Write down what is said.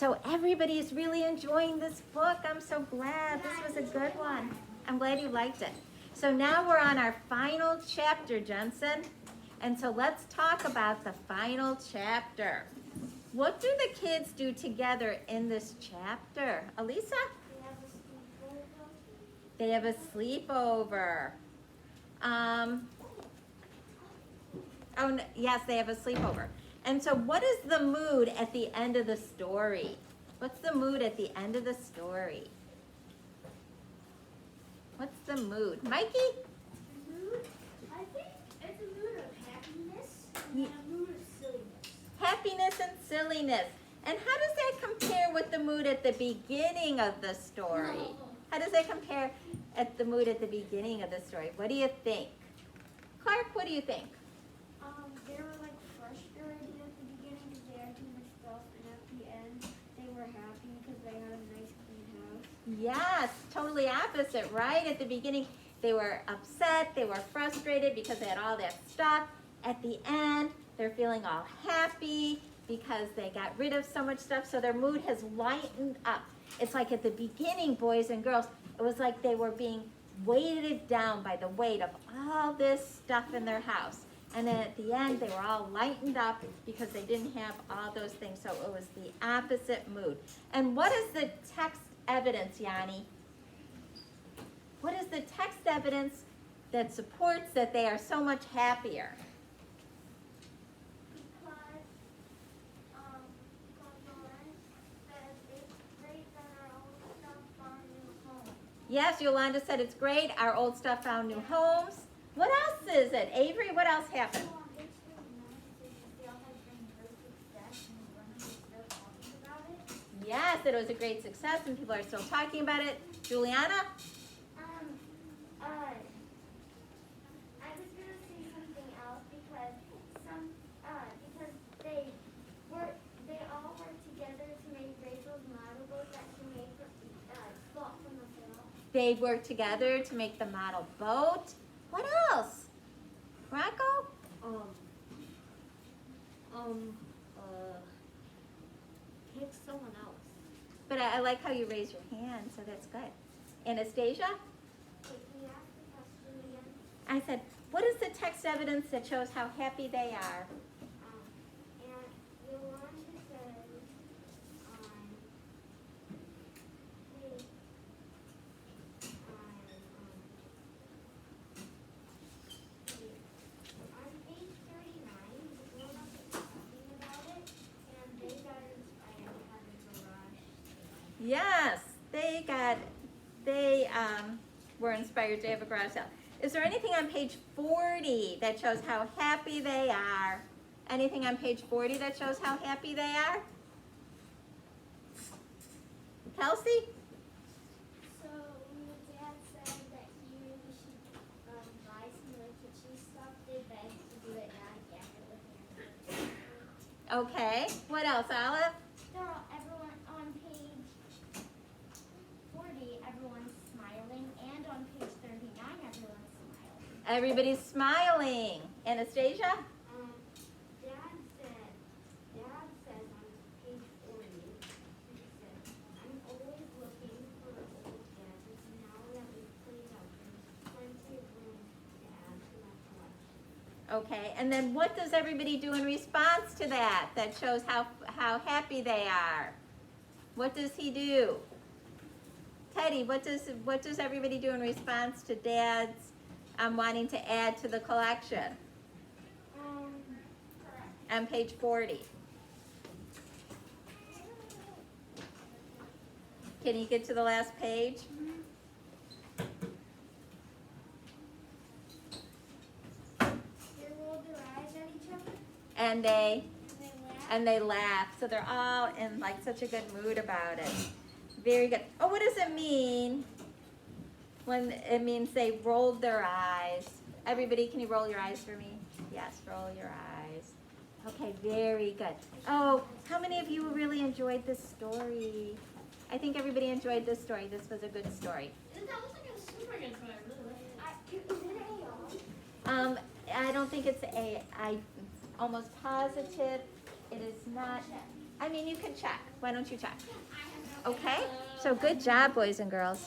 So everybody's really enjoying this book. I'm so glad. This was a good one. I'm glad you liked it. So now we're on our final chapter, Jensen. And so let's talk about the final chapter. What do the kids do together in this chapter? Elisa? They have a sleepover. Yes, they have a sleepover. And so what is the mood at the end of the story? What's the mood at the end of the story? What's the mood? Mikey? Mood? I think it's a mood of happiness and a mood of silliness. Happiness and silliness. And how does that compare with the mood at the beginning of the story? How does that compare at the mood at the beginning of the story? What do you think? Clark, what do you think? They were like frustrated at the beginning because they had too much stuff, and at the end they were happy because they had a nice clean house. Yes, totally opposite, right? At the beginning, they were upset, they were frustrated because they had all that stuff. At the end, they're feeling all happy because they got rid of so much stuff, so their mood has lightened up. It's like at the beginning, boys and girls, it was like they were being weighted down by the weight of all this stuff in their house. And then at the end, they were all lightened up because they didn't have all those things. So it was the opposite mood. And what is the text evidence, Yanni? What is the text evidence that supports that they are so much happier? Yes, Yolanda said it's great. Our old stuff found new homes. What else is it? Avery, what else happened? Yes, that it was a great success and people are still talking about it. Juliana? I was going to say something else because they all worked together to make Rachel's model boat that she made bought from the sale. They worked together to make the model boat. What else? Rocco? Pick someone else. But I like how you raise your hand, so that's good. Anastasia? Wait, can you ask the question again? I said, what is the text evidence that shows how happy they are? And Yolanda says on page 39, the grown up is talking about it, and they got inspired to have a garage. Yes, they were inspired to have a garage sale. Is there anything on page 40 that shows how happy they are? Anything on page 40 that shows how happy they are? Kelsey? So when the dad said that he really should buy some of the kitchen stuff, they begged to do it now again. Okay. What else, Olive? Everyone on page 40, everyone's smiling, and on page 39, everyone's smiling. Everybody's smiling. Anastasia? Dad says on page 40, he said, I'm always looking for old gadgets. Now that we've cleaned up, there's plenty of room to add to my collection. Okay, and then what does everybody do in response to that? That shows how happy they are. What does he do? Teddy, what does everybody do in response to Dad's wanting to add to the collection? On page 40. Can you get to the last page? They rolled their eyes at each other, And they and they laughed. laugh. So they're all in like such a good mood about it. Very good. Oh, what does it mean when it means they rolled their eyes? Everybody, can you roll your eyes for me? Yes, roll your eyes. Okay, very good. Oh, how many of you really enjoyed this story? I think everybody enjoyed this story. This was a good story. That was like a super good one. I really liked it. Is it A.R.? I don't think it's a, I almost positive it is not. I mean, you can check. Why don't you check? Okay? So good job, boys and girls.